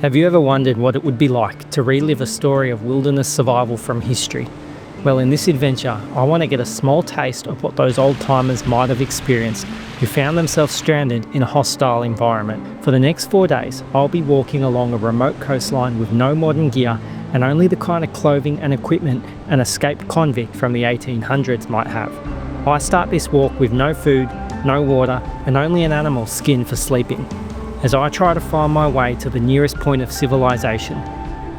Have you ever wondered what it would be like to relive a story of wilderness survival from history? Well, in this adventure, I want to get a small taste of what those old timers might have experienced who found themselves stranded in a hostile environment. For the next 4 days, I'll be walking along a remote coastline with no modern gear and only the kind of clothing and equipment an escaped convict from the 1800s might have. I start this walk with no food, no water, and only an animal's skin for sleeping, as I try to find my way to the nearest point of civilization,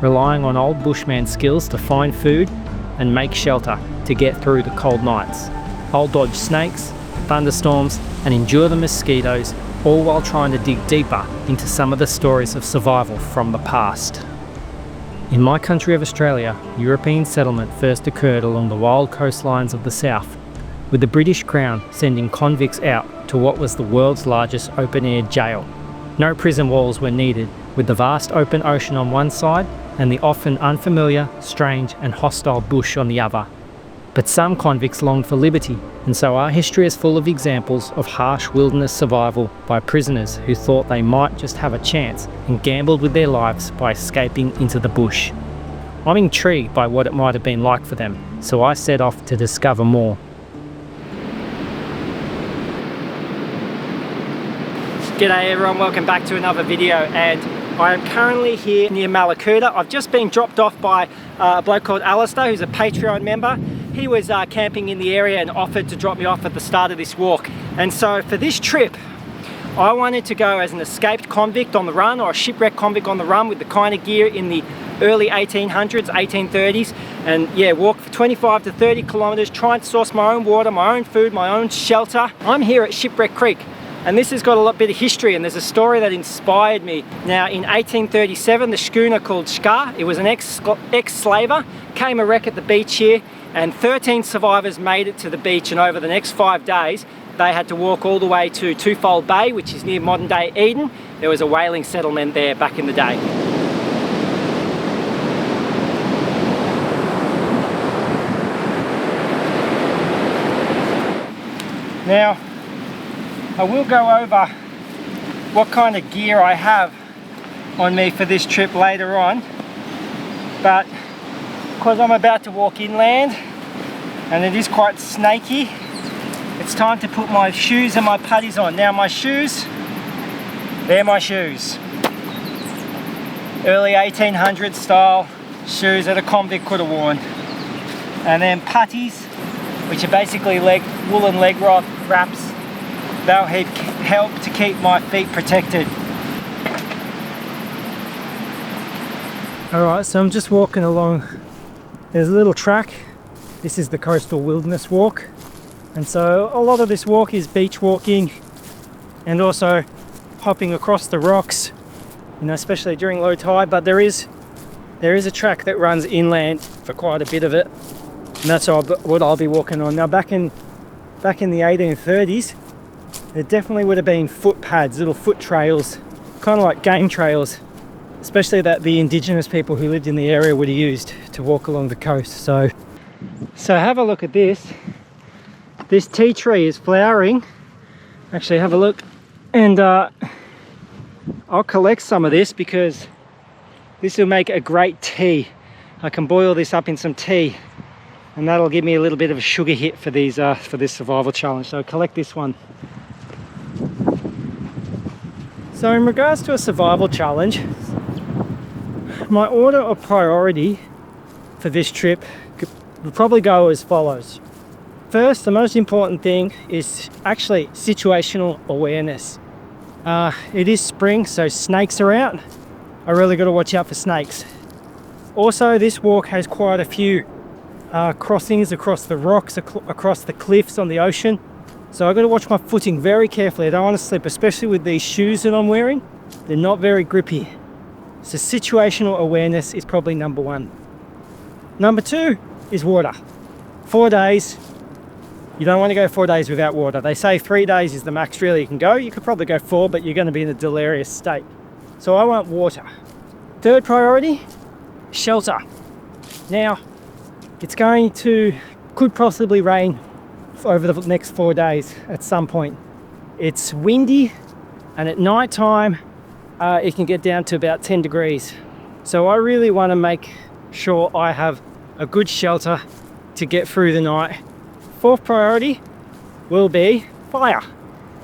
relying on old bushman skills to find food and make shelter to get through the cold nights. I'll dodge snakes, thunderstorms, and endure the mosquitoes, all while trying to dig deeper into some of the stories of survival from the past. In my country of Australia, European settlement first occurred along the wild coastlines of the south, with the British Crown sending convicts out to what was the world's largest open-air jail. No prison walls were needed, with the vast open ocean on one side and the often unfamiliar, strange and hostile bush on the other. But some convicts longed for liberty, and so our history is full of examples of harsh wilderness survival by prisoners who thought they might just have a chance and gambled with their lives by escaping into the bush. I'm intrigued by what it might have been like for them, so I set off to discover more. G'day everyone, welcome back to another video, and I am currently here near Malakuta. I've just been dropped off by a bloke called Alistair, who's a Patreon member. He was camping in the area and offered to drop me off at the start of this walk. And so for this trip, I wanted to go as an escaped convict on the run, or a shipwrecked convict on the run, with the kind of gear in the early 1800s, 1830s, and yeah, walk for 25 to 30 kilometers, trying to source my own water, my own food, my own shelter. I'm here at Shipwreck Creek, and this has got a lot bit of history, and there's a story that inspired me. Now, in 1837, the schooner called Ska, it was an ex-slaver, came a wreck at the beach here, and 13 survivors made it to the beach, and over the next 5 days, they had to walk all the way to Twofold Bay, which is near modern-day Eden. There was a whaling settlement there back in the day. Now, I will go over what kind of gear I have on me for this trip later on, but because I'm about to walk inland and it is quite snaky, it's time to put my shoes and my puttees on. Now my shoes, they're my shoes. Early 1800s style shoes that a convict could have worn. And then puttees, which are basically woolen leg wraps. They'll help to keep my feet protected. Alright, so I'm just walking along. There's a little track. This is the Coastal Wilderness Walk. And so a lot of this walk is beach walking and also hopping across the rocks, you know, especially during low tide. But there is a track that runs inland for quite a bit of it. And that's what I'll be walking on. Now back in the 1830s, there definitely would have been footpads, little foot trails, kind of like game trails, especially that the Indigenous people who lived in the area would have used to walk along the coast. So have a look at this. This tea tree is flowering. Actually, have a look. And I'll collect some of this because this will make a great tea. I can boil this up in some tea, and that'll give me a little bit of a sugar hit for these for this survival challenge. So collect this one. So in regards to a survival challenge, my order of priority for this trip would probably go as follows. First, the most important thing is actually situational awareness. It is spring, so snakes are out. I really got to watch out for snakes. Also, this walk has quite a few crossings across the rocks, across the cliffs on the ocean. So I've got to watch my footing very carefully. I don't want to slip, especially with these shoes that I'm wearing. They're not very grippy. So situational awareness is probably number one. Number two is water. 4 days. You don't want to go 4 days without water. They say 3 days is the max really you can go. You could probably go 4, but you're going to be in a delirious state. So I want water. Third priority, shelter. Now, could possibly rain over the next 4 days at some point. It's windy, and at night time it can get down to about 10 degrees. So I really want to make sure I have a good shelter to get through the night. Fourth priority will be fire.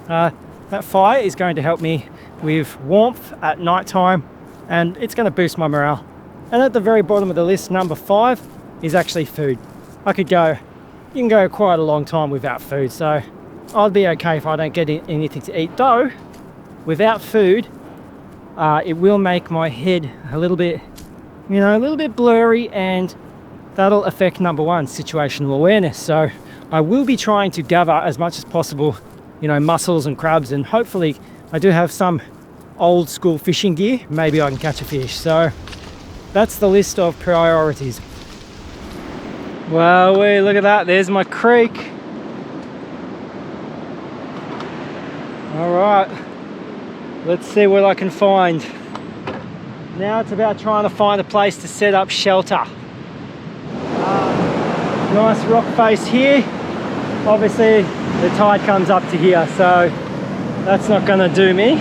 That fire is going to help me with warmth at night time, and it's going to boost my morale. And at the very bottom of the list, number 5 is actually food. You can go quite a long time without food, so I'd be okay if I don't get anything to eat. Though, without food, it will make my head a little bit blurry, and that'll affect number 1, situational awareness. So I will be trying to gather as much as possible, mussels and crabs, and hopefully I do have some old school fishing gear. Maybe I can catch a fish. So that's the list of priorities. Wow, look at that. There's my creek. All right, let's see what I can find. Now it's about trying to find a place to set up shelter. Nice rock face here. Obviously the tide comes up to here, so that's not going to do me.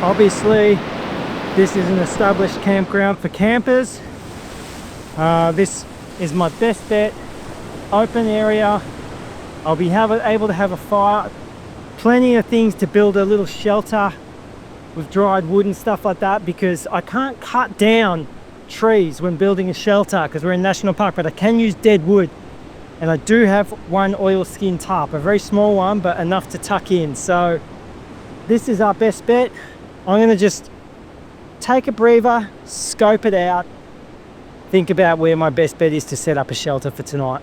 Obviously, this is an established campground for campers. This is my best bet. Open area. I'll be able to have a fire. Plenty of things to build a little shelter with dried wood and stuff like that, because I can't cut down trees when building a shelter because we're in national park, but I can use dead wood. And I do have one oilskin tarp, a very small one, but enough to tuck in. So this is our best bet. I'm going to just take a breather, scope it out, think about where my best bet is to set up a shelter for tonight.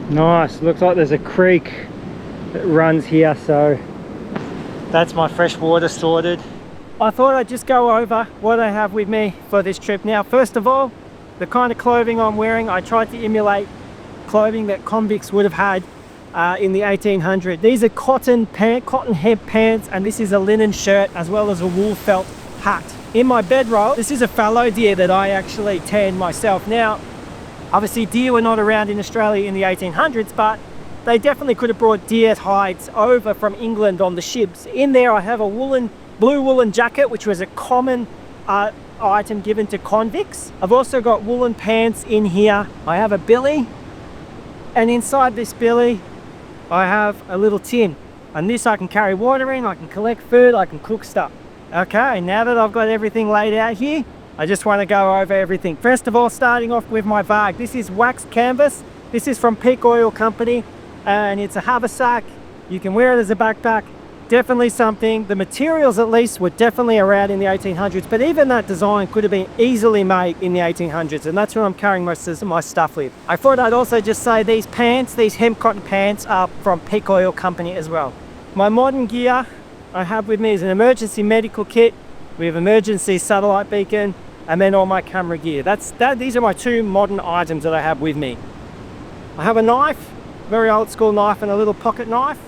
Nice, looks like there's a creek that runs here, so that's my fresh water sorted. I thought I'd just go over what I have with me for this trip. Now, first of all, the kind of clothing I'm wearing, I tried to emulate clothing that convicts would have had in the 1800s. These are cotton hemp pants, and this is a linen shirt as well as a wool felt hat. In my bedroll, this is a fallow deer that I actually tanned myself. Now, obviously deer were not around in Australia in the 1800s, but they definitely could have brought deer hides over from England on the ships. In there I have a blue woolen jacket, which was a common item given to convicts. I've also got woolen pants in here. I have a billy, and inside this billy I have a little tin, and this I can carry water in, I can collect food, I can cook stuff. Okay, now that I've got everything laid out here, I just want to go over everything. First of all, starting off with my bag. This is waxed canvas. This is from Peak Oil Company, and it's a haversack. You can wear it as a backpack. Definitely something. The materials, at least, were definitely around in the 1800s, but even that design could have been easily made in the 1800s, and that's what I'm carrying most of my stuff with. I thought I'd also just say these pants, these hemp cotton pants, are from Peak Oil Company as well. My modern gear I have with me is an emergency medical kit with emergency satellite beacon, and then all my camera gear. These are my 2 modern items that I have with me. I have a knife, very old school knife, and a little pocket knife.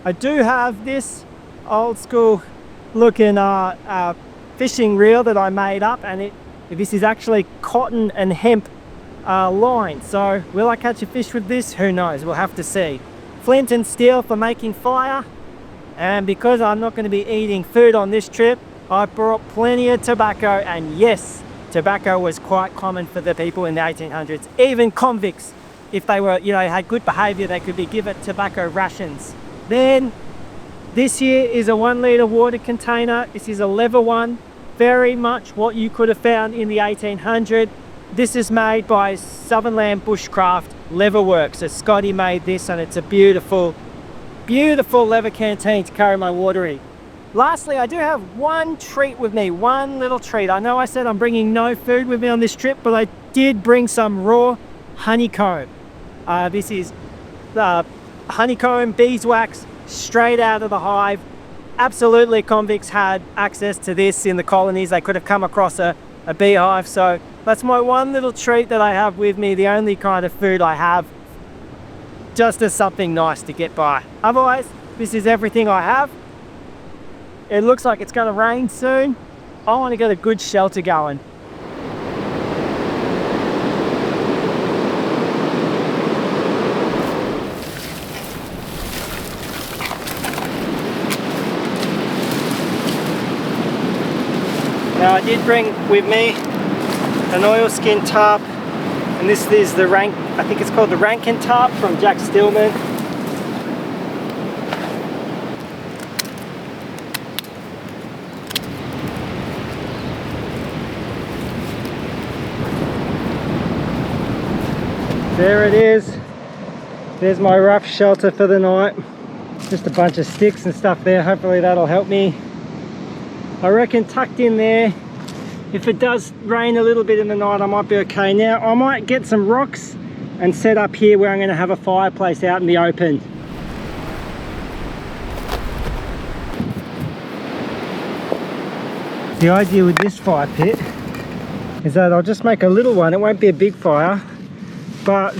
I do have this old school looking fishing reel that I made up, and this is actually cotton and hemp line. So will I catch a fish with this? Who knows, we'll have to see. Flint and steel for making fire, and because I'm not going to be eating food on this trip, I brought plenty of tobacco. And yes, tobacco was quite common for the people in the 1800s. Even convicts, if they were, had good behavior, they could be given tobacco rations. Then this here is a 1 litre water container. This is a leather one, very much what you could have found in the 1800s. This is made by Southernland Bushcraft Leather Works. So Scotty made this, and it's a beautiful, beautiful leather canteen to carry my water in. Lastly, I do have one treat with me, one little treat. I know I said I'm bringing no food with me on this trip, but I did bring some raw honeycomb. This is honeycomb beeswax straight out of the hive. Absolutely, convicts had access to this in the colonies. They could have come across a beehive. So that's my one little treat that I have with me, the only kind of food I have, just as something nice to get by. Otherwise, this is everything I have. It looks like it's going to rain soon. I want to get a good shelter going. Now I did bring with me an oilskin tarp, and this is the I think it's called the Rankin tarp from Jack Stillman. There it is. There's my rough shelter for the night. Just a bunch of sticks and stuff there. Hopefully that'll help me. I reckon tucked in there, if it does rain a little bit in the night, I might be okay. Now I might get some rocks and set up here where I'm going to have a fireplace out in the open. The idea with this fire pit is that I'll just make a little one. It won't be a big fire, but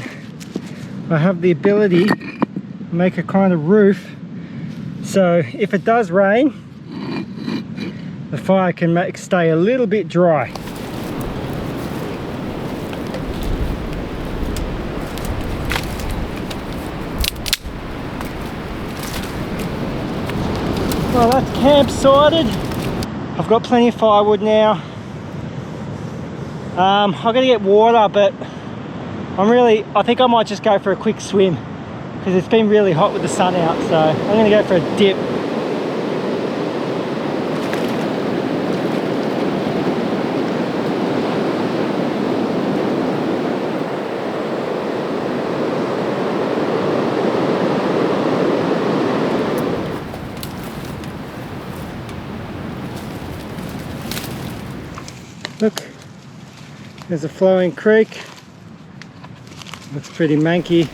I have the ability to make a kind of roof, so if it does rain, the fire can stay a little bit dry. Well, that's camp sorted. I've got plenty of firewood now. I've got to get water, but I think I might just go for a quick swim because it's been really hot with the sun out, so I'm going to go for a dip. Look, there's a flowing creek. Looks pretty manky.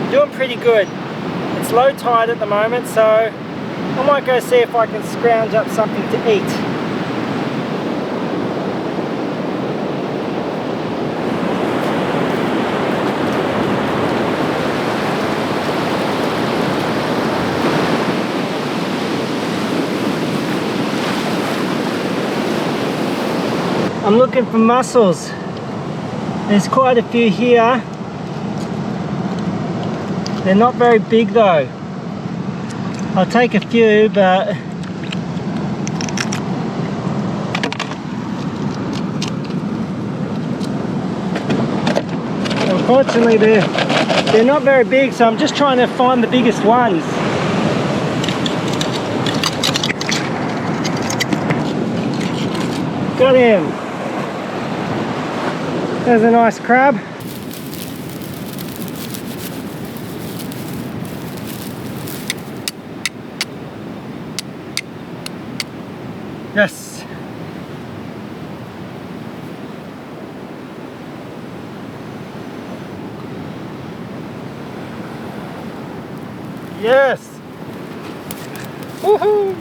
Doing pretty good. It's low tide at the moment, so I might go see if I can scrounge up something to eat. I'm looking for mussels. There's quite a few here. They're not very big though. I'll take a few, but unfortunately they're not very big, so I'm just trying to find the biggest ones. Got him. There's a nice crab. Yes. Yes. Woohoo.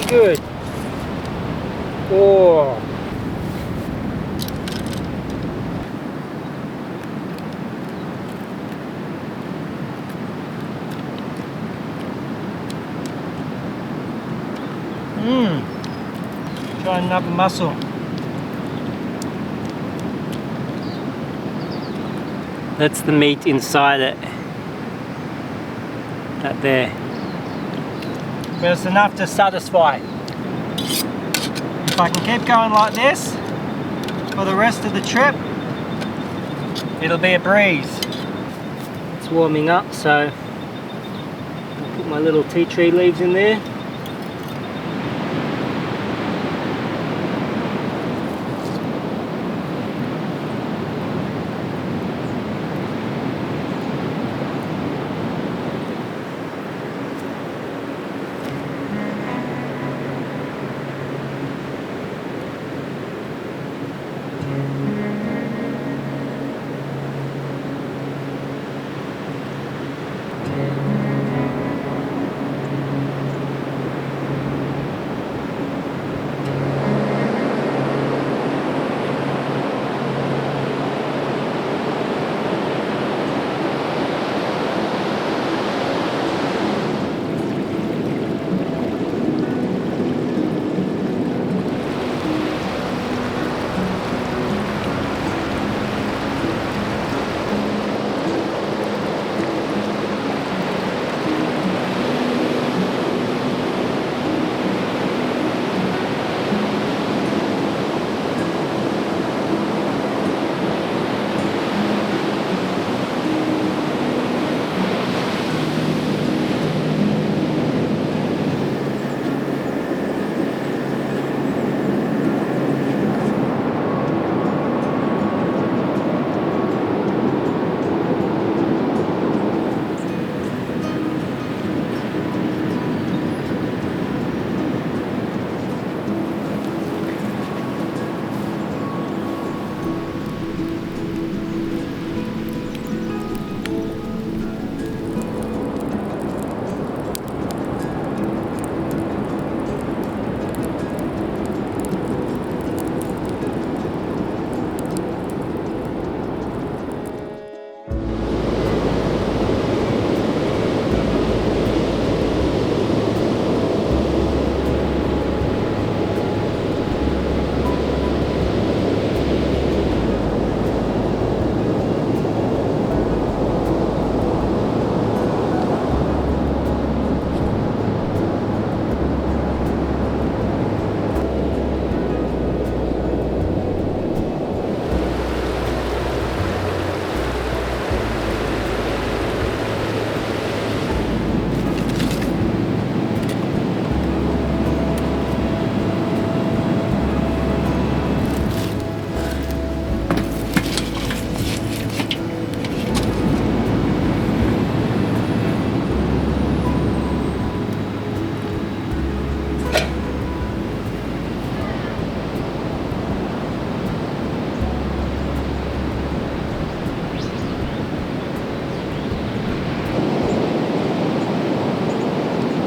Good. Oh. Try another mussel. That's the meat inside it. That there. But it's enough to satisfy. If I can keep going like this, for the rest of the trip, it'll be a breeze. It's warming up, so I'll put my little tea tree leaves in there.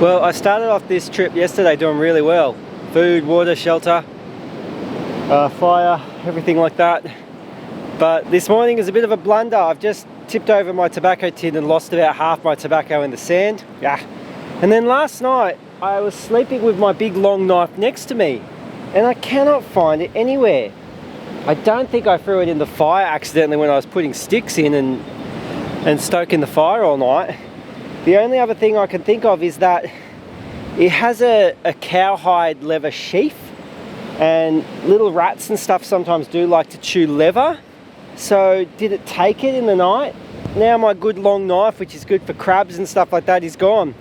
Well, I started off this trip yesterday doing really well. Food, water, shelter, fire, everything like that. But this morning is a bit of a blunder. I've just tipped over my tobacco tin and lost about half my tobacco in the sand. Yeah. And then last night, I was sleeping with my big long knife next to me and I cannot find it anywhere. I don't think I threw it in the fire accidentally when I was putting sticks in and stoking the fire all night. The only other thing I can think of is that it has a cowhide leather sheath, and little rats and stuff sometimes do like to chew leather. So did it take it in the night? Now my good long knife, which is good for crabs and stuff like that, is gone.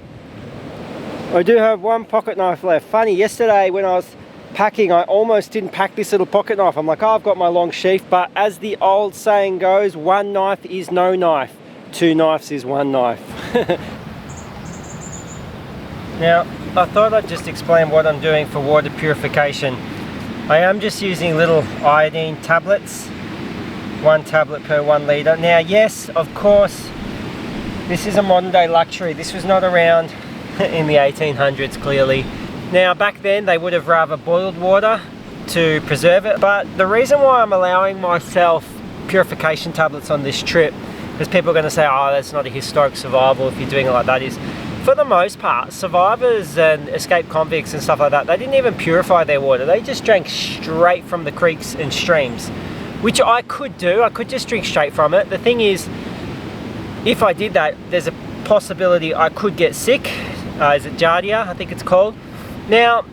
I do have one pocket knife left. Funny, yesterday when I was packing, I almost didn't pack this little pocket knife. I'm like, oh, I've got my long sheath, but as the old saying goes, one knife is no knife. Two knives is one knife. Now, I thought I'd just explain what I'm doing for water purification. I am just using little iodine tablets, 1 tablet per 1 litre. Now, yes, of course, this is a modern day luxury. This was not around in the 1800s, clearly. Now, back then, they would have rather boiled water to preserve it. But the reason why I'm allowing myself purification tablets on this trip, because people are going to say, oh, that's not a historic survival if you're doing it like that, is for the most part, survivors and escaped convicts and stuff like that, they didn't even purify their water. They just drank straight from the creeks and streams, which I could do. I could just drink straight from it. The thing is, if I did that, there's a possibility I could get sick. Is it Giardia, I think it's called. Now,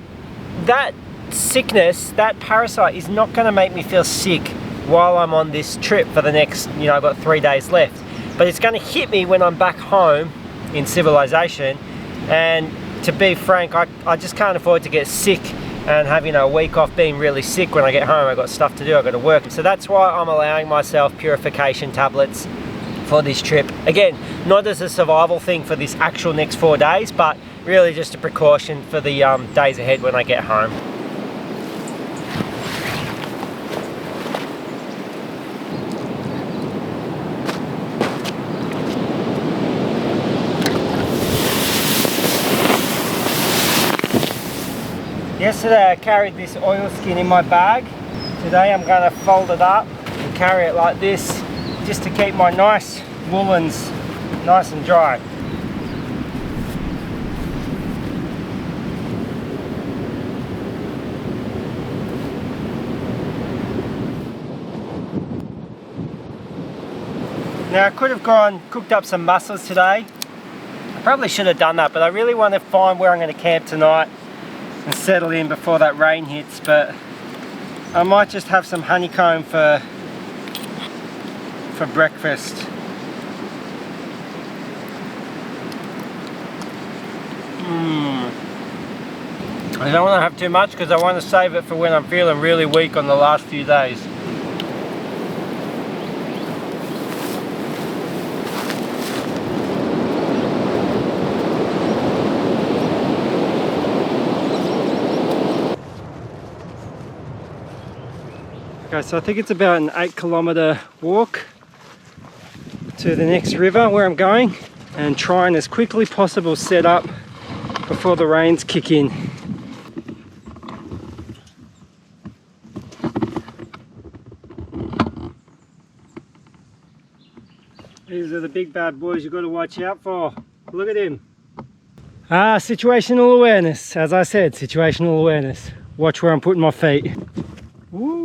that sickness, that parasite is not going to make me feel sick while I'm on this trip for the next, you know, I've got 3 days left. But it's going to hit me when I'm back home in civilization. And to be frank, I just can't afford to get sick and having a week off being really sick when I get home. I've got stuff to do, I've got to work. So that's why I'm allowing myself purification tablets for this trip. Again, not as a survival thing for this actual next 4 days, but really just a precaution for the days ahead when I get home. Yesterday I carried this oilskin in my bag. Today I'm going to fold it up and carry it like this, just to keep my nice woolens nice and dry. Now I could have cooked up some mussels today. I probably should have done that, but I really want to find where I'm going to camp tonight and settle in before that rain hits. But I might just have some honeycomb for breakfast. I don't want to have too much because I want to save it for when I'm feeling really weak on the last few days. Okay, so I think it's about an 8-kilometer walk to the next river where I'm going, and trying as quickly possible set up before the rains kick in. These are the big bad boys you've got to watch out for. Look at him. Situational awareness. As I said, situational awareness. Watch where I'm putting my feet. Woo!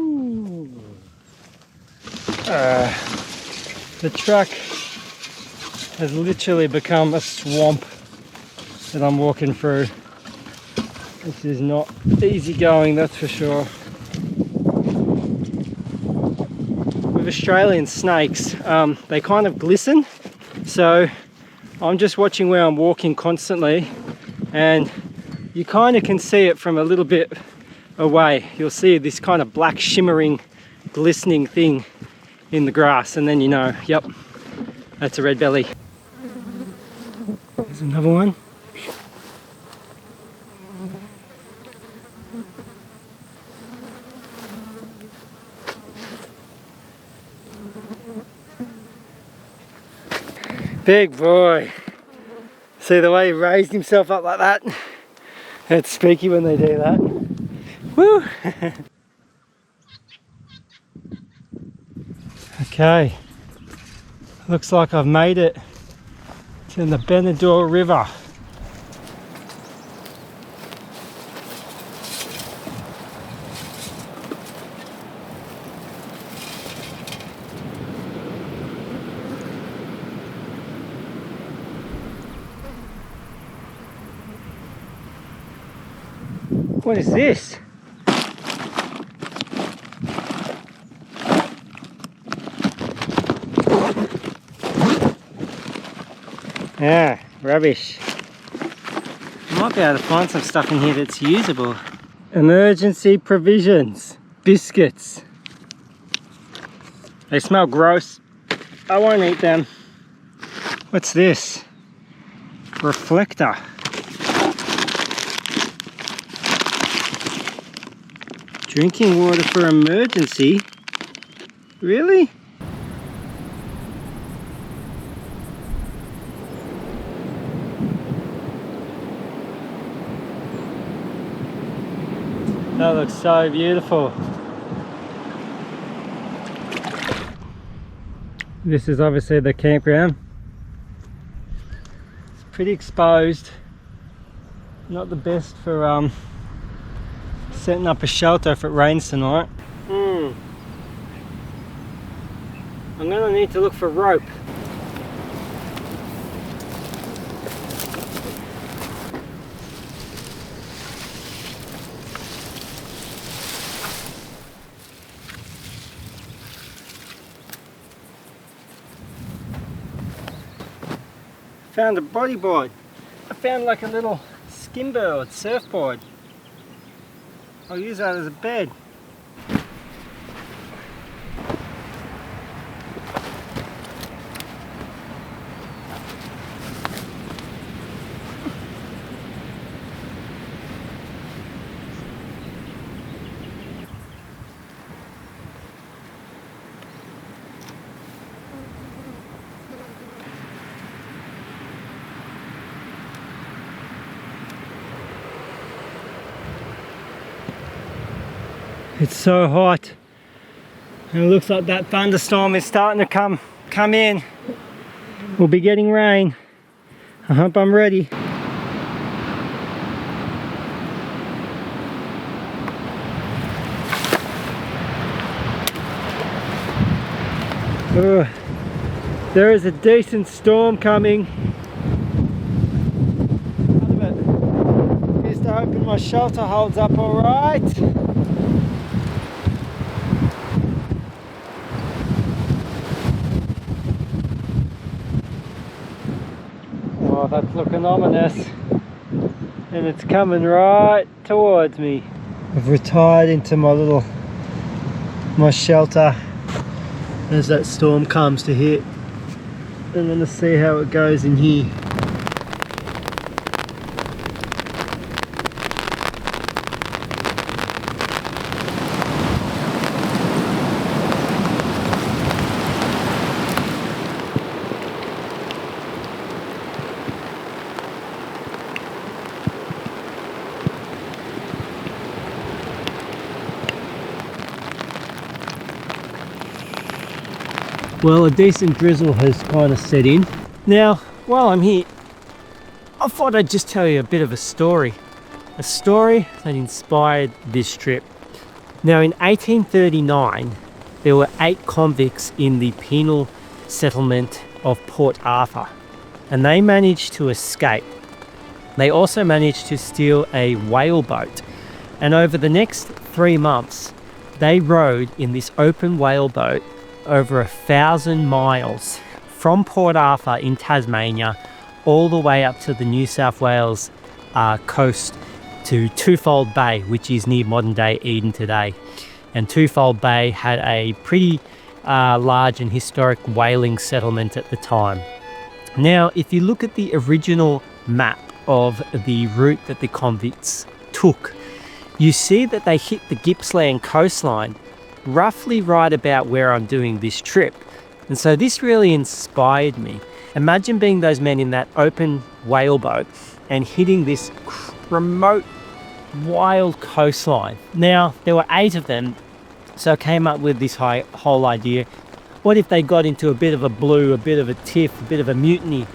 The track has literally become a swamp that I'm walking through. This is not easy going, that's for sure. With Australian snakes, they kind of glisten, so I'm just watching where I'm walking constantly, and you kind of can see it from a little bit away. You'll see this kind of black shimmering glistening thing in the grass, and then you know, yep, that's a red belly. There's another one. Big boy. See the way he raised himself up like that? It's spooky when they do that. Woo! Okay, looks like I've made it to the Benador River. What is this? Yeah, rubbish. Might be able to find some stuff in here that's usable. Emergency provisions. Biscuits. They smell gross. I won't eat them. What's this? Reflector. Drinking water for emergency? Really? That looks so beautiful. This is obviously the campground. It's pretty exposed. Not the best for setting up a shelter if it rains tonight. I'm gonna need to look for rope. found a bodyboard. I found like a little skimboard, surfboard. I'll use that as a bed. It's so hot, and it looks like that thunderstorm is starting to come in. We'll be getting rain. I hope I'm ready. There is a decent storm coming. Here's to hoping my shelter holds up all right. Oh, that's looking ominous, and it's coming right towards me. I've retired into my shelter as that storm comes to hit. I'm going to see how it goes in here. Well, a decent drizzle has kind of set in. Now, while I'm here, I thought I'd just tell you a bit of a story. A story that inspired this trip. Now, in 1839, there were 8 convicts in the penal settlement of Port Arthur, and they managed to escape. They also managed to steal a whale boat, and over the next 3 months, they rowed in this open whale boat over 1,000 miles from Port Arthur in Tasmania all the way up to the New South Wales coast to Twofold Bay, which is near modern day Eden today. And Twofold Bay had a pretty large and historic whaling settlement at the time. Now, if you look at the original map of the route that the convicts took, you see that they hit the Gippsland coastline roughly right about where I'm doing this trip. And so this really inspired me. Imagine being those men in that open whaleboat and hitting this remote, wild coastline. Now, there were 8 of them, so I came up with this whole idea. What if they got into a bit of a blue, a bit of a tiff, a bit of a mutiny,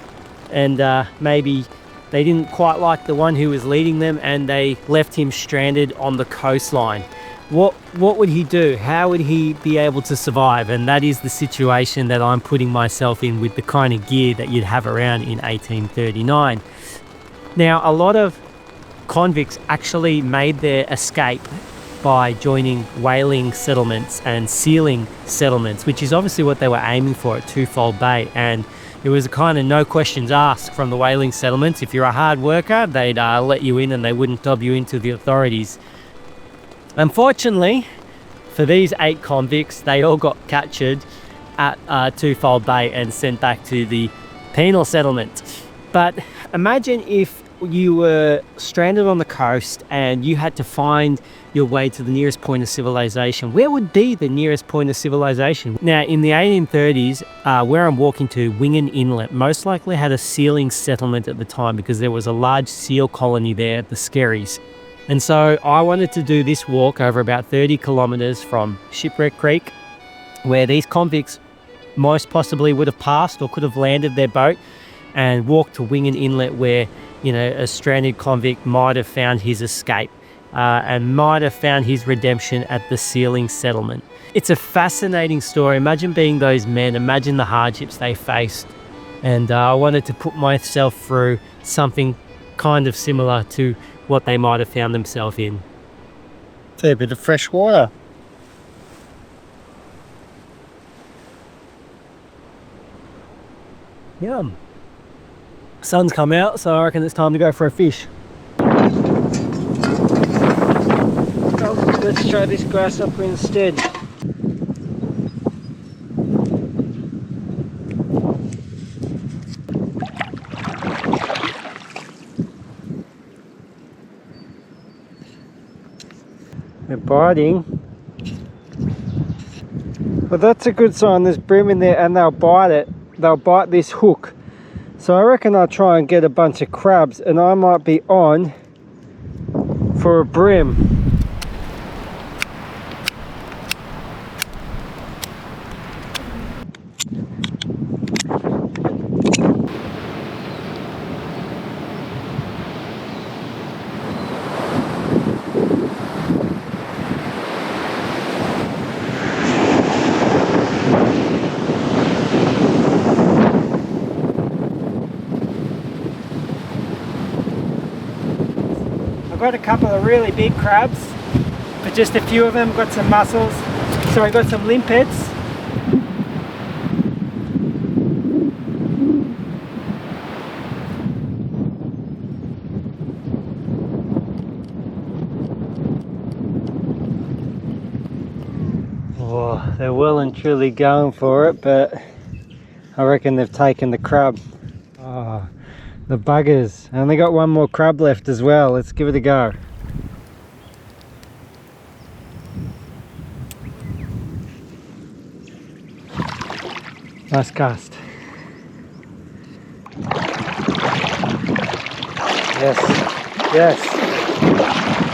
and maybe they didn't quite like the one who was leading them and they left him stranded on the coastline? What would he do? How would he be able to survive? And that is the situation that I'm putting myself in with the kind of gear that you'd have around in 1839. Now, a lot of convicts actually made their escape by joining whaling settlements and sealing settlements, which is obviously what they were aiming for at Twofold Bay. And it was a kind of no questions asked from the whaling settlements. If you're a hard worker, they'd let you in and they wouldn't dob you into the authorities. Unfortunately, for these 8 convicts, they all got captured at Twofold Bay and sent back to the penal settlement. But imagine if you were stranded on the coast and you had to find your way to the nearest point of civilization. Where would be the nearest point of civilization? Now, in the 1830s, where I'm walking to, Wingan Inlet, most likely had a sealing settlement at the time because there was a large seal colony there at the Skerries. And so I wanted to do this walk over about 30 kilometers from Shipwreck Creek, where these convicts most possibly would have passed or could have landed their boat, and walk to Wingan Inlet where, you know, a stranded convict might have found his escape and might have found his redemption at the sealing settlement. It's a fascinating story. Imagine being those men, imagine the hardships they faced. And I wanted to put myself through something kind of similar to what they might have found themselves in. Fair bit of fresh water. Yum. Sun's come out, so I reckon it's time to go for a fish. Oh, let's try this grasshopper instead. They're biting. Well, that's a good sign. There's bream in there and they'll bite it. They'll bite this hook. So I reckon I'll try and get a bunch of crabs and I might be on for a bream. Got a couple of really big crabs, but just a few of them. Got some mussels, sorry, got some limpets. Oh, they're well and truly going for it, but I reckon they've taken the crab. Oh. The buggers. I only got one more crab left as well. Let's give it a go. Nice cast. Yes. Yes.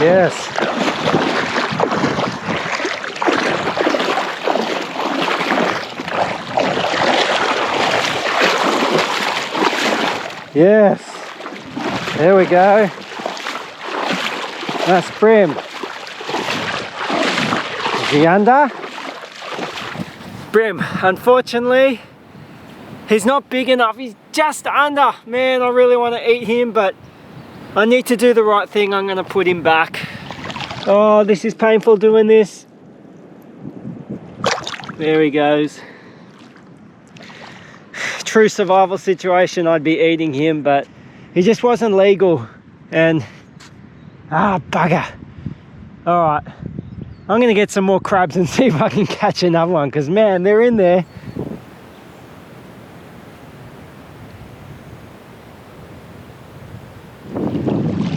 Yes. Yes, there we go. That's bream. Is he under? Bream, unfortunately, he's not big enough. He's just under. Man, I really want to eat him, but I need to do the right thing. I'm going to put him back. Oh, this is painful doing this. There he goes. True survival situation, I'd be eating him, but he just wasn't legal. And bugger. All right, I'm gonna get some more crabs and see if I can catch another one, because man, they're in there.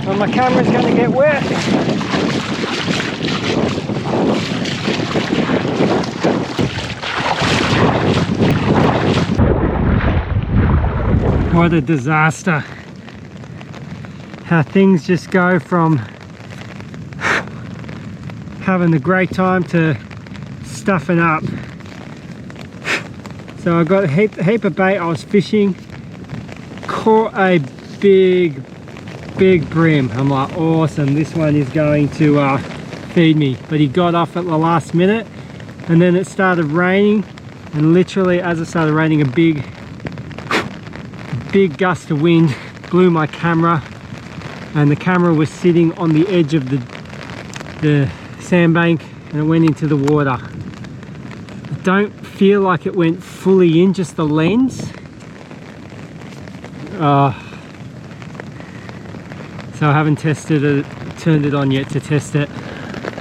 Well, my camera's gonna get wet. What a disaster. How things just go from having a great time to stuffing up. So I got a heap of bait. I was fishing, caught a big bream. I'm like, awesome, this one is going to feed me. But he got off at the last minute, and then it started raining, and literally as it started raining, a big gust of wind blew my camera, and the camera was sitting on the edge of the sandbank, and it went into the water. I don't feel like it went fully in, just the lens. So I haven't tested it, turned it on yet to test it.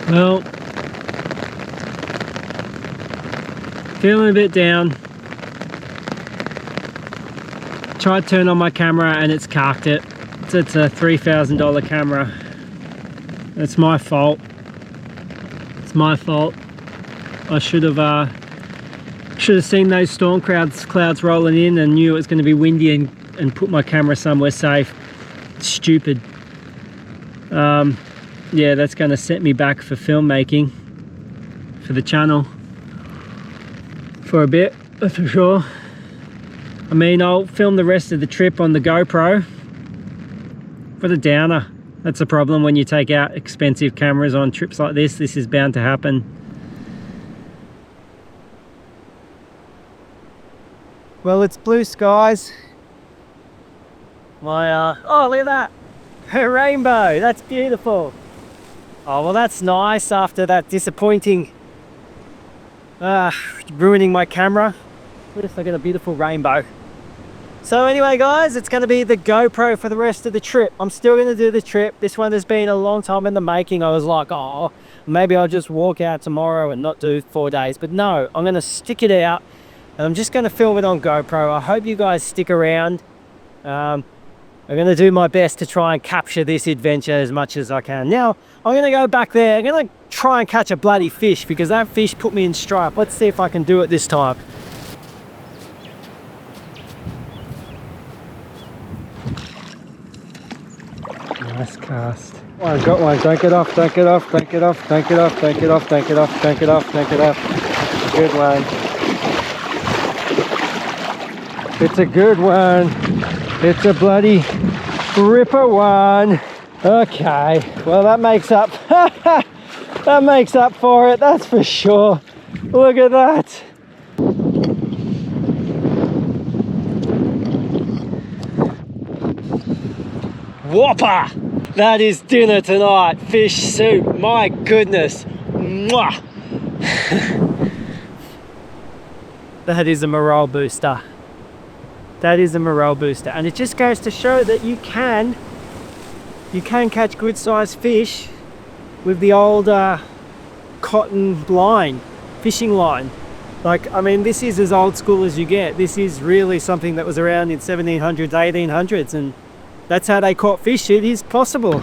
Well, feeling a bit down. Tried to turn on my camera and it's carked it. It's a $3,000 camera. It's my fault. It's my fault. I should have seen those storm clouds rolling in and knew it was going to be windy and put my camera somewhere safe. Stupid. Yeah, that's going to set me back for filmmaking for the channel for a bit, that's for sure. I mean, I'll film the rest of the trip on the GoPro. What a downer. That's a problem when you take out expensive cameras on trips like this. This is bound to happen. Well, it's blue skies. Oh, look at that. A rainbow. That's beautiful. Oh, well, that's nice after that disappointing ruining my camera. What if I get a beautiful rainbow? So anyway guys, it's going to be the GoPro for the rest of the trip. I'm still going to do the trip. This one has been a long time in the making. I was like, oh, maybe I'll just walk out tomorrow and not do 4 days. But no, I'm going to stick it out and I'm just going to film it on GoPro. I hope you guys stick around. I'm going to do my best to try and capture this adventure as much as I can. Now, I'm going to go back there. I'm going to try and catch a bloody fish because that fish put me in stripe. Let's see if I can do it this time. Nice cast. Oh, I've got one. Don't get off, don't get off, don't get off, don't get off, don't get off, don't get off, don't get off, don't get off. Good one. It's a good one. It's a bloody ripper one. Okay, well that makes up. That makes up for it, that's for sure. Look at that. Whopper! That is dinner tonight. Fish soup, my goodness. Mwah! That is a morale booster. That is a morale booster. And it just goes to show that you can catch good sized fish with the old cotton line, fishing line. Like, I mean, this is as old school as you get. This is really something that was around in 1700s, 1800s, and that's how they caught fish. It is possible.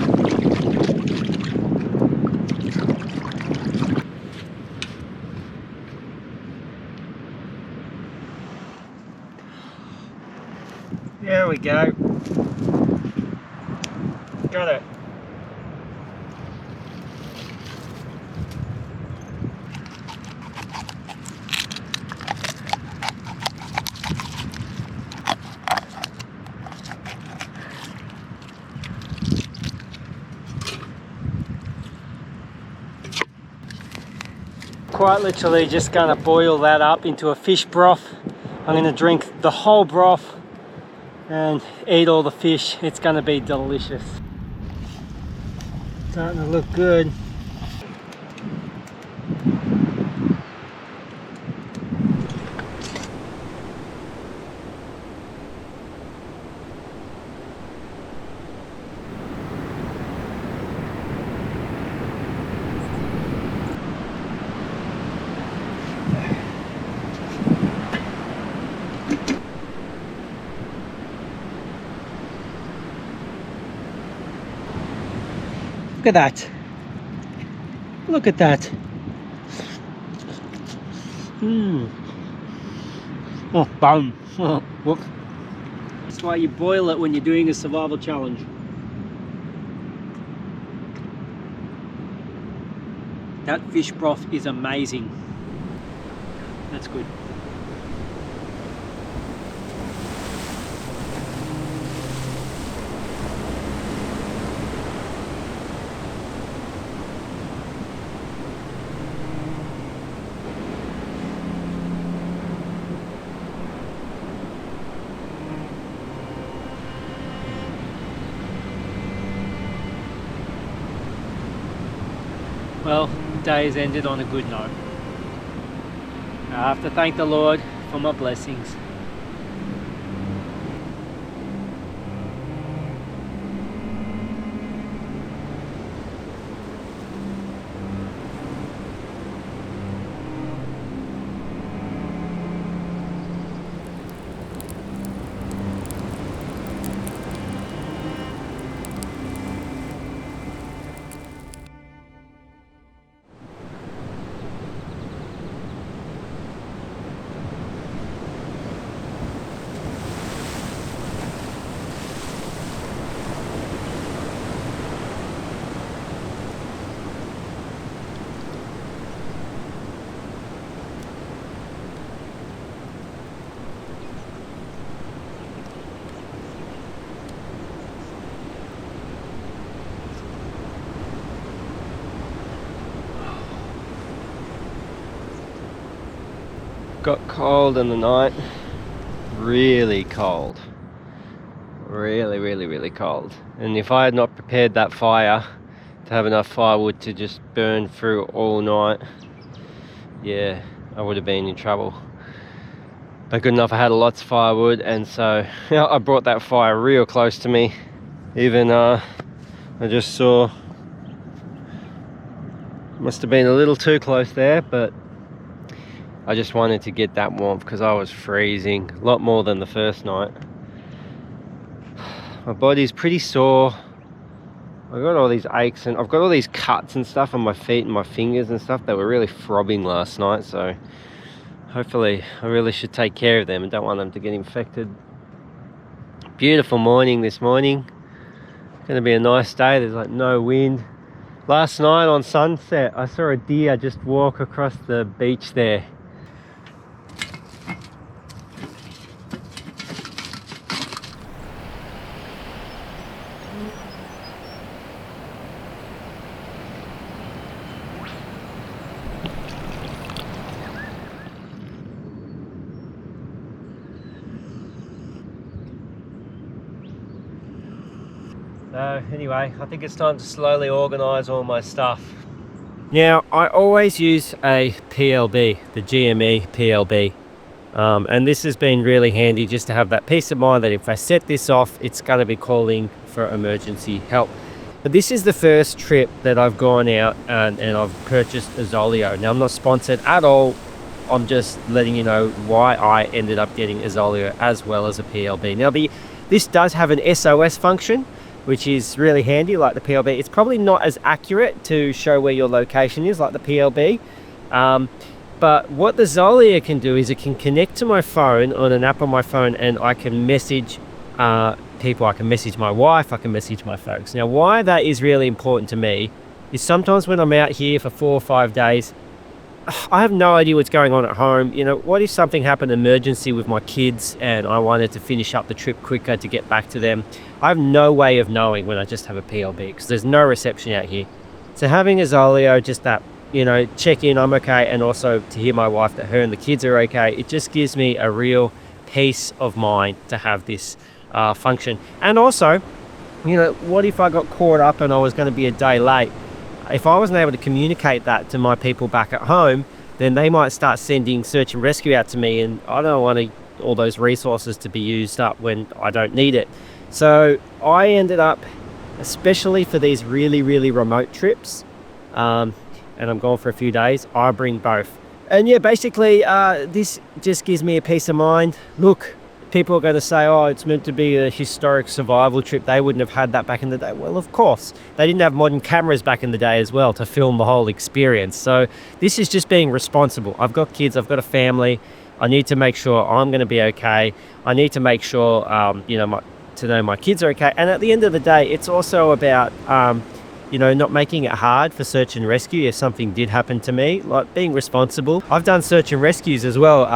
There we go. Got it. Quite literally just gonna boil that up into a fish broth. I'm gonna drink the whole broth and eat all the fish. It's gonna be delicious. Starting to look good. Look at that. Look at that. Oh, boom. Look. That's why you boil it when you're doing a survival challenge. That fish broth is amazing. That's good. Well, the day has ended on a good note. I have to thank the Lord for my blessings. Got cold in the night, really cold, really cold. And if I had not prepared that fire to have enough firewood to just burn through all night, yeah, I would have been in trouble. But good enough, I had lots of firewood, and so I brought that fire real close to me. Even I just saw, must have been a little too close there, but I just wanted to get that warmth because I was freezing, a lot more than the first night. My body's pretty sore. I've got all these aches and I've got all these cuts and stuff on my feet and my fingers and stuff that were really throbbing last night, so hopefully I really should take care of them and don't want them to get infected. Beautiful morning this morning. Gonna be a nice day. There's like no wind. Last night on sunset I saw a deer just walk across the beach there. So anyway, I think it's time to slowly organise all my stuff. Now, I always use a PLB, the GME PLB. And this has been really handy just to have that peace of mind that if I set this off, it's going to be calling for emergency help. But this is the first trip that I've gone out and I've purchased a Zoleo. Now, I'm not sponsored at all. I'm just letting you know why I ended up getting a Zoleo as well as a PLB. Now, this does have an SOS function, which is really handy like the PLB. It's probably not as accurate to show where your location is like the PLB. But what the Zoleo can do is it can connect to my phone on an app on my phone, and I can message people. I can message my wife, I can message my folks. Now, why that is really important to me is sometimes when I'm out here for 4 or 5 days, I have no idea what's going on at home. You know, what if something happened, emergency with my kids, and I wanted to finish up the trip quicker to get back to them? I have no way of knowing when I just have a PLB because there's no reception out here. So having a Zoleo, just that, you know, check in, I'm okay, and also to hear my wife that her and the kids are okay, it just gives me a real peace of mind to have this function. And also, you know, what if I got caught up and I was going to be a day late? If I wasn't able to communicate that to my people back at home, then they might start sending search and rescue out to me, and I don't want all those resources to be used up when I don't need it. So I ended up, especially for these really, really remote trips, and I'm gone for a few days, I bring both. And yeah, basically this just gives me a peace of mind. Look, people are going to say, oh, it's meant to be a historic survival trip. They wouldn't have had that back in the day. Well, of course. They didn't have modern cameras back in the day as well to film the whole experience. So this is just being responsible. I've got kids, I've got a family. I need to make sure I'm going to be okay. I need to make sure, you know, to know my kids are okay. And at the end of the day, it's also about, you know, not making it hard for search and rescue if something did happen to me, like being responsible. I've done search and rescues as well.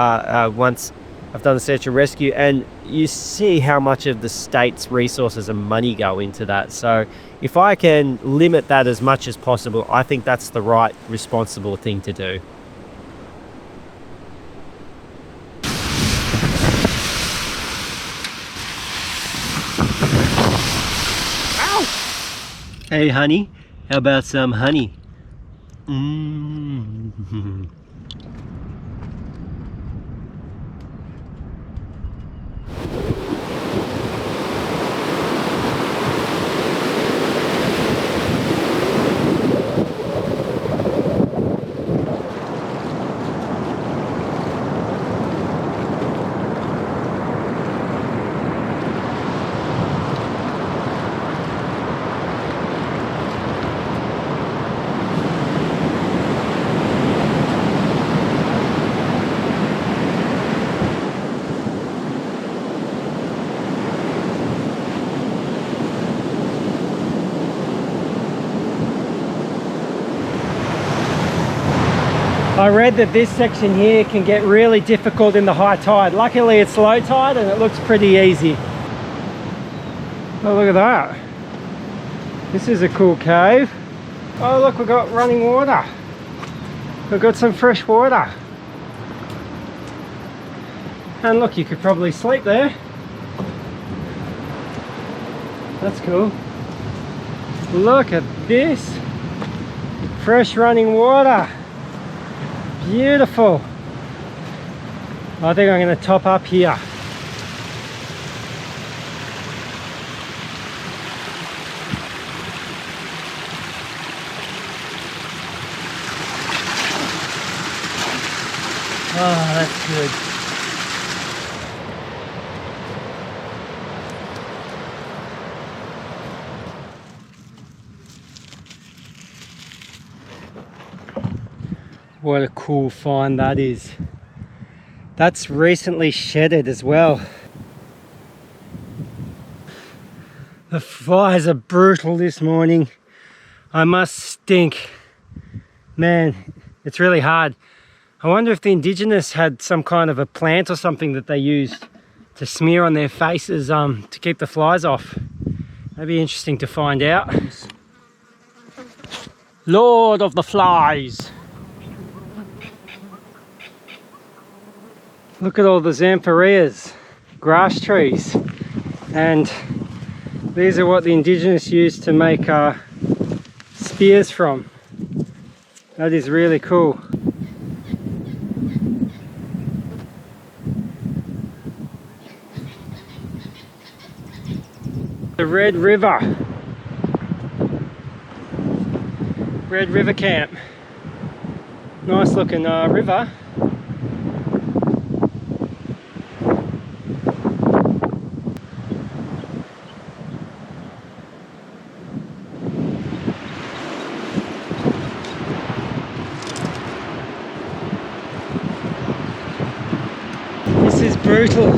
Once I've done a search and rescue, and you see how much of the state's resources and money go into that. So if I can limit that as much as possible, I think that's the right, responsible thing to do. Ow! Hey honey, how about some honey? I read that this section here can get really difficult in the high tide. Luckily it's low tide and it looks pretty easy. Oh, look at that. This is a cool cave. Oh look, we've got running water. We've got some fresh water. And look, you could probably sleep there. That's cool. Look at this. Fresh running water. Beautiful. I think I'm going to top up here. Oh, that's good. What a cool find that is. That's recently shedded as well. The flies are brutal this morning. I must stink. Man, it's really hard. I wonder if the Indigenous had some kind of a plant or something that they used to smear on their faces to keep the flies off. That'd be interesting to find out. Lord of the flies. Look at all the Xanthorrheas, grass trees. And these are what the Indigenous used to make spears from. That is really cool. The Red River Camp. Nice looking river. This is brutal.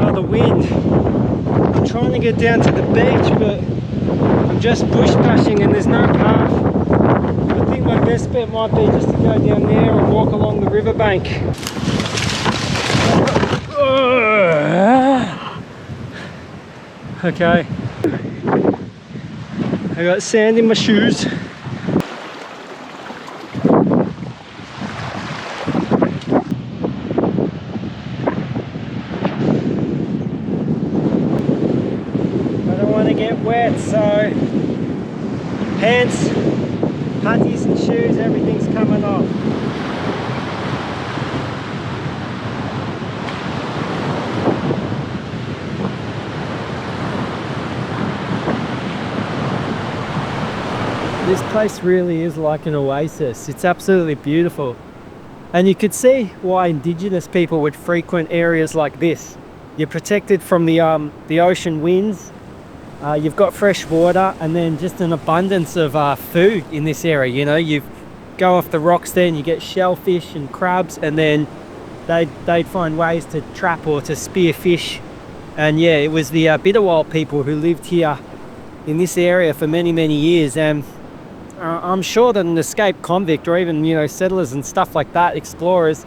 Oh, the wind. I'm trying to get down to the beach, but I'm just bush bashing and there's no path. I think my best bet might be just to go down there and walk along the riverbank. Okay. I got sand in my shoes. Get wet, so pants, putties and shoes, everything's coming off. This place really is like an oasis. It's absolutely beautiful. And you could see why Indigenous people would frequent areas like this. You're protected from the ocean winds. You've got fresh water and then just an abundance of food in this area. You know, you go off the rocks there and you get shellfish and crabs, and then they'd find ways to trap or to spear fish. And yeah, it was the Bitterwald people who lived here in this area for many, many years. And I'm sure that an escaped convict or even, you know, settlers and stuff like that, explorers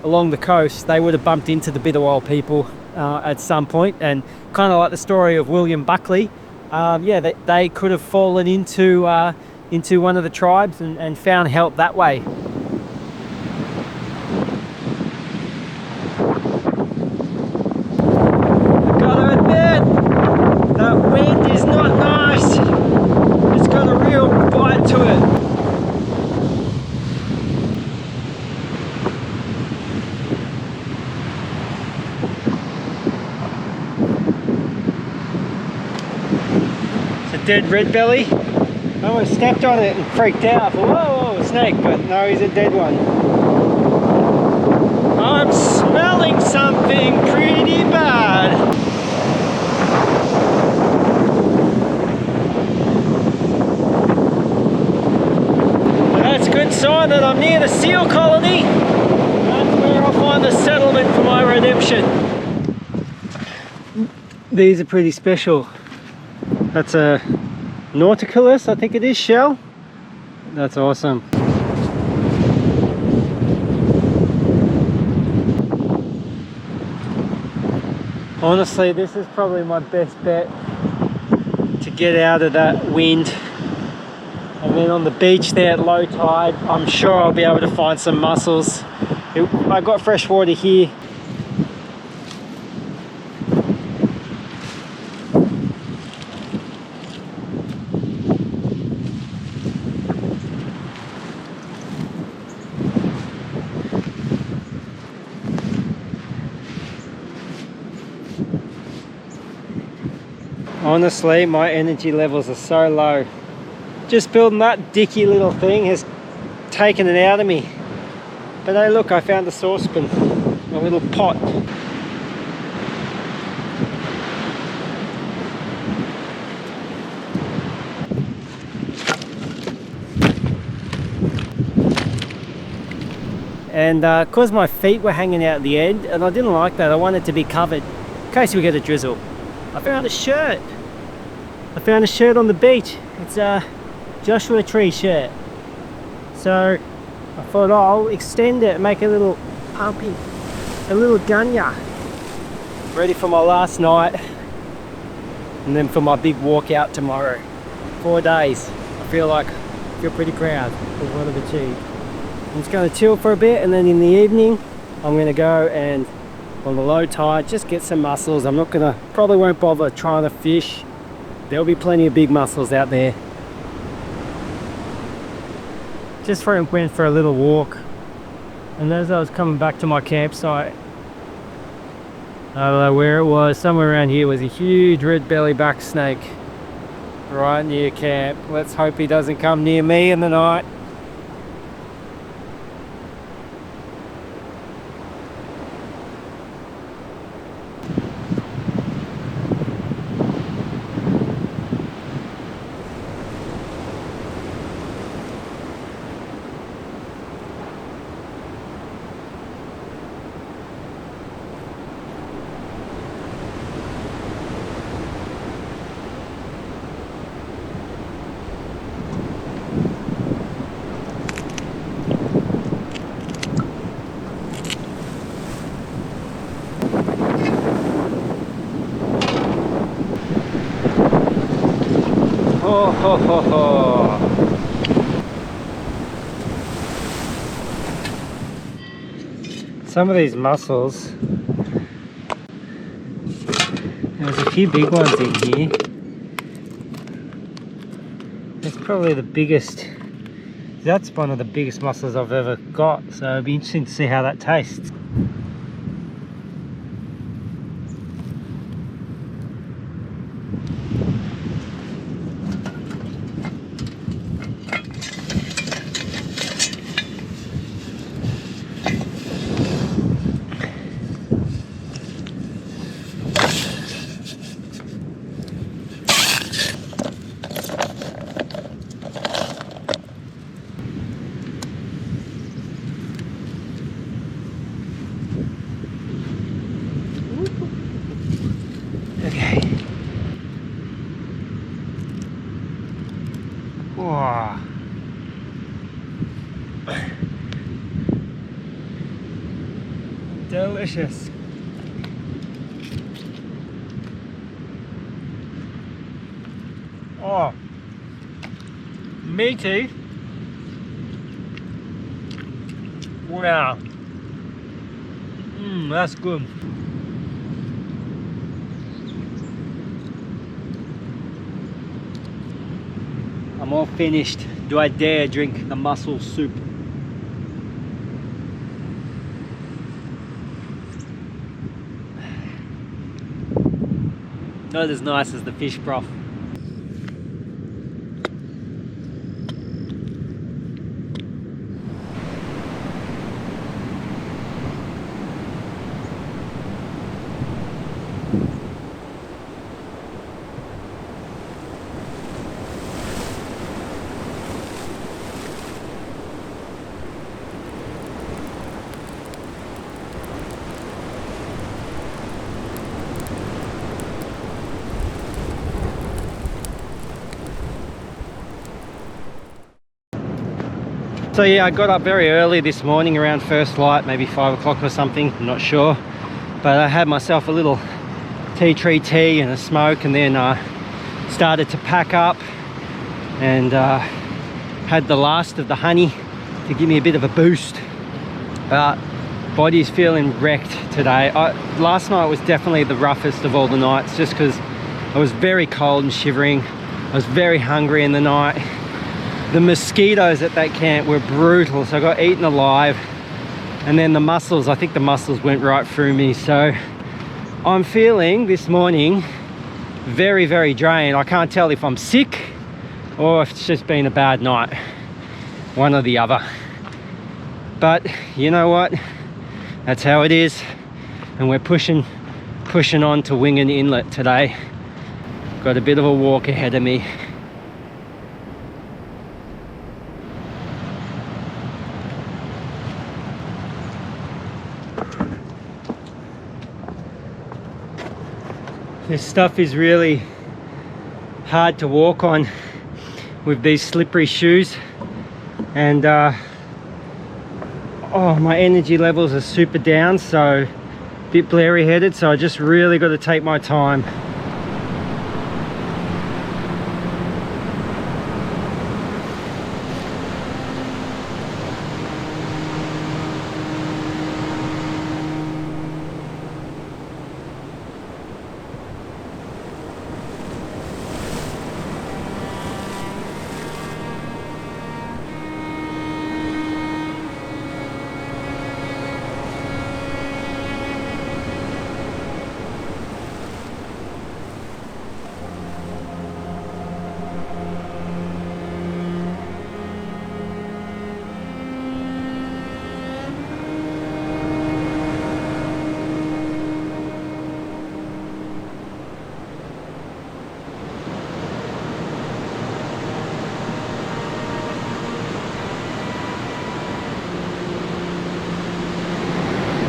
along the coast, they would have bumped into the Bitterwald people at some point, and kind of like the story of William Buckley, yeah, they could have fallen into one of the tribes and found help that way. I've got to admit, that wind is not nice. It's got a real bite to it. Dead red belly. I almost stepped on it and freaked out. Whoa, a snake, but no, he's a dead one. I'm smelling something pretty bad. That's a good sign that I'm near the seal colony. That's where I'll find the settlement for my redemption. These are pretty special. That's a Nauticus, I think it is, shell. That's awesome. Honestly, this is probably my best bet to get out of that wind. And then on the beach there at low tide, I'm sure I'll be able to find some mussels. I got fresh water here. Honestly, my energy levels are so low. Just building that dicky little thing has taken it out of me. But hey, look, I found a saucepan, a little pot. And because my feet were hanging out at the end, and I didn't like that, I wanted to be covered in case we get a drizzle. I found a shirt. I found a shirt on the beach. It's a Joshua Tree shirt. So I thought, oh, I'll extend it and make a little pumpy, a little gunya. Ready for my last night, and then for my big walkout tomorrow. 4 days. I feel pretty proud of what I've achieved. I'm just going to chill for a bit, and then in the evening I'm going to go and on the low tide just get some mussels. I'm not going to, probably won't bother trying to fish. There'll be plenty of big mussels out there. Just went for a little walk, and as I was coming back to my campsite, I don't know where it was, somewhere around here was a huge red belly back snake right near camp. Let's hope he doesn't come near me in the night. Oh, ho, ho, ho. Some of these mussels, there's a few big ones in here. It's probably the biggest, that's one of the biggest mussels I've ever got, so it'll be interesting to see how that tastes. Okay. Wow. Delicious. Oh, meaty. Wow. That's good. I'm all finished. Do I dare drink the mussel soup? Not as nice as the fish broth. So yeah, I got up very early this morning around first light, maybe 5 o'clock or something, I'm not sure. But I had myself a little tea tree tea and a smoke, and then started to pack up, and had the last of the honey to give me a bit of a boost. But body's feeling wrecked today. Last night was definitely the roughest of all the nights, just because I was very cold and shivering. I was very hungry in the night. The mosquitoes at that camp were brutal, so I got eaten alive. And then the mussels, I think the mussels went right through me. So I'm feeling this morning very, very drained. I can't tell if I'm sick or if it's just been a bad night, one or the other. But you know what, that's how it is, and we're pushing on to Wingen Inlet today. Got a bit of a walk ahead of me. This stuff is really hard to walk on with these slippery shoes, and oh, my energy levels are super down, so a bit blurry headed, so I just really got to take my time.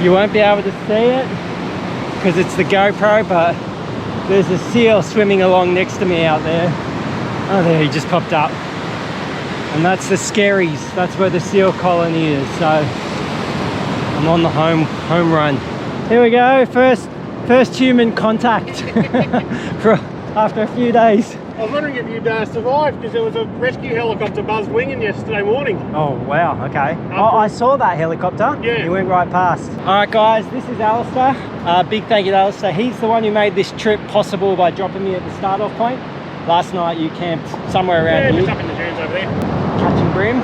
You won't be able to see it because it's the GoPro, but there's a seal swimming along next to me out there. Oh, there, he just popped up. And that's the Skerries. That's where the seal colony is. So I'm on the home run. Here we go, first human contact after a few days. I was wondering if you'd survived, because there was a rescue helicopter buzzed winging yesterday morning. Oh wow, okay. Oh, I saw that helicopter. Yeah. He went right past. Alright guys, this is Alistair. Big thank you to Alistair. He's the one who made this trip possible by dropping me at the start off point. Last night you camped somewhere around here. Just up in the dunes over there. Catching bream.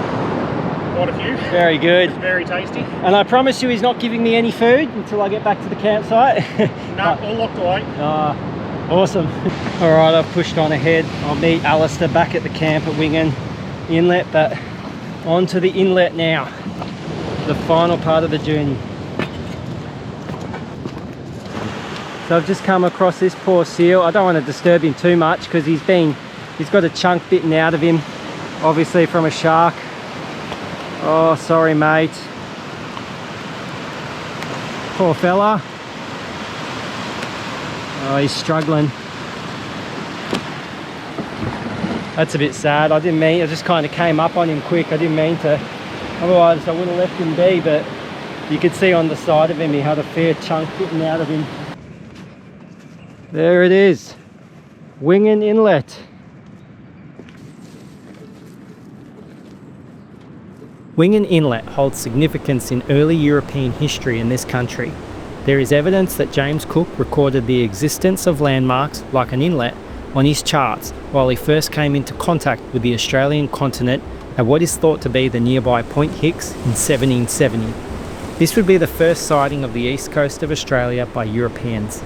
Quite a few. Very good. It's very tasty. And I promise you he's not giving me any food until I get back to the campsite. No, all locked away. Awesome. Alright, I've pushed on ahead. I'll meet Alistair back at the camp at Wingen Inlet, but on to the inlet now. The final part of the journey. So I've just come across this poor seal. I don't want to disturb him too much because he's got a chunk bitten out of him, obviously from a shark. Oh, sorry mate. Poor fella. Oh, he's struggling. That's a bit sad. I didn't mean, I just kind of came up on him quick. I didn't mean to. Otherwise I would have left him be, but you could see on the side of him he had a fair chunk getting out of him. There it is. Wingen Inlet. Wingen Inlet holds significance in early European history in this country. There is evidence that James Cook recorded the existence of landmarks like an inlet on his charts while he first came into contact with the Australian continent at what is thought to be the nearby Point Hicks in 1770. This would be the first sighting of the east coast of Australia by Europeans.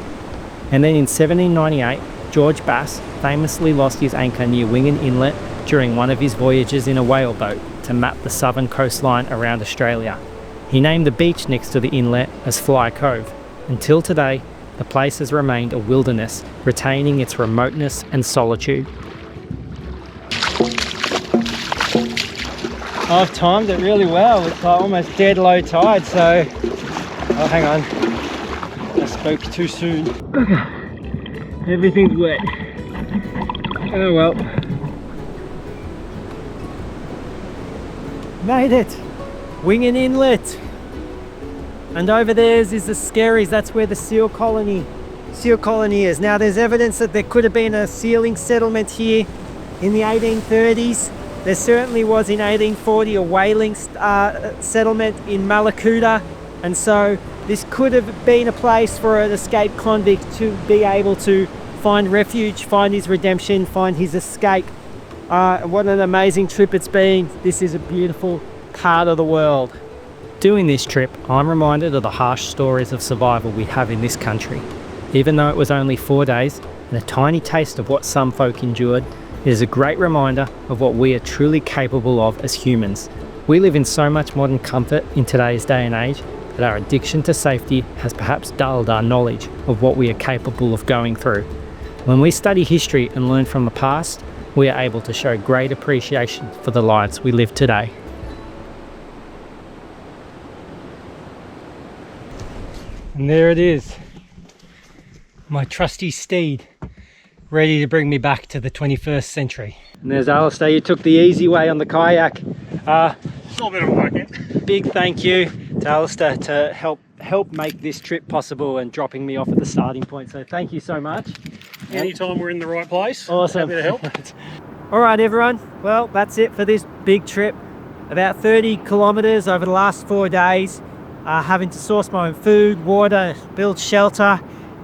And then in 1798, George Bass famously lost his anchor near Wingen Inlet during one of his voyages in a whaleboat to map the southern coastline around Australia. He named the beach next to the inlet as Fly Cove. Until today, the place has remained a wilderness, retaining its remoteness and solitude. I've timed it really well. It's like almost dead low tide, so... Oh, hang on. I spoke too soon. Everything's wet. Oh well. Made it! Wingen Inlet! And over there is the Skerries. That's where the seal colony is. Now there's evidence that there could have been a sealing settlement here in the 1830s. There certainly was in 1840 a whaling settlement in Malakuta, and so this could have been a place for an escaped convict to be able to find refuge, find his redemption, find his escape. What an amazing trip it's been. This is a beautiful part of the world. Doing this trip, I'm reminded of the harsh stories of survival we have in this country. Even though it was only 4 days and a tiny taste of what some folk endured, it is a great reminder of what we are truly capable of as humans. We live in so much modern comfort in today's day and age that our addiction to safety has perhaps dulled our knowledge of what we are capable of going through. When we study history and learn from the past, we are able to show great appreciation for the lives we live today. And there it is, my trusty steed, ready to bring me back to the 21st century. And there's Alistair, you took the easy way on the kayak. It's a little bit of work, yeah. Big thank you to Alistair to help make this trip possible and dropping me off at the starting point. So thank you so much. Anytime we're in the right place, Awesome. happy to help. All right, everyone. Well, that's it for this big trip. About 30 kilometers over the last 4 days. Having to source my own food, water, build shelter.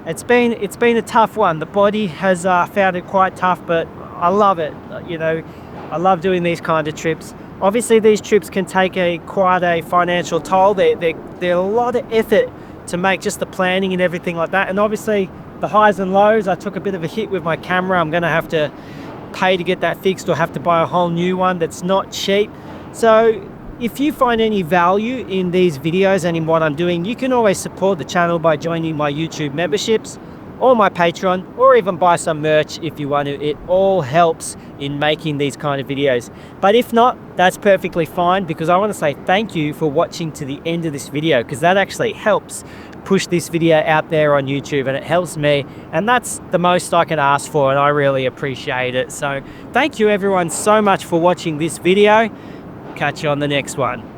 It's been a tough one. The body has found it quite tough, but I love it. You know, I love doing these kind of trips. Obviously, these trips can take quite a financial toll. They're a lot of effort to make, just the planning and everything like that. And obviously, the highs and lows. I took a bit of a hit with my camera. I'm going to have to pay to get that fixed or have to buy a whole new one that's not cheap. So if you find any value in these videos and in what I'm doing, you can always support the channel by joining my YouTube memberships or my Patreon, or even buy some merch if you want to. It all helps in making these kind of videos. But if not, that's perfectly fine, because I want to say thank you for watching to the end of this video, because that actually helps push this video out there on YouTube, and it helps me, and that's the most I can ask for, and I really appreciate it. So thank you everyone so much for watching this video. Catch you on the next one.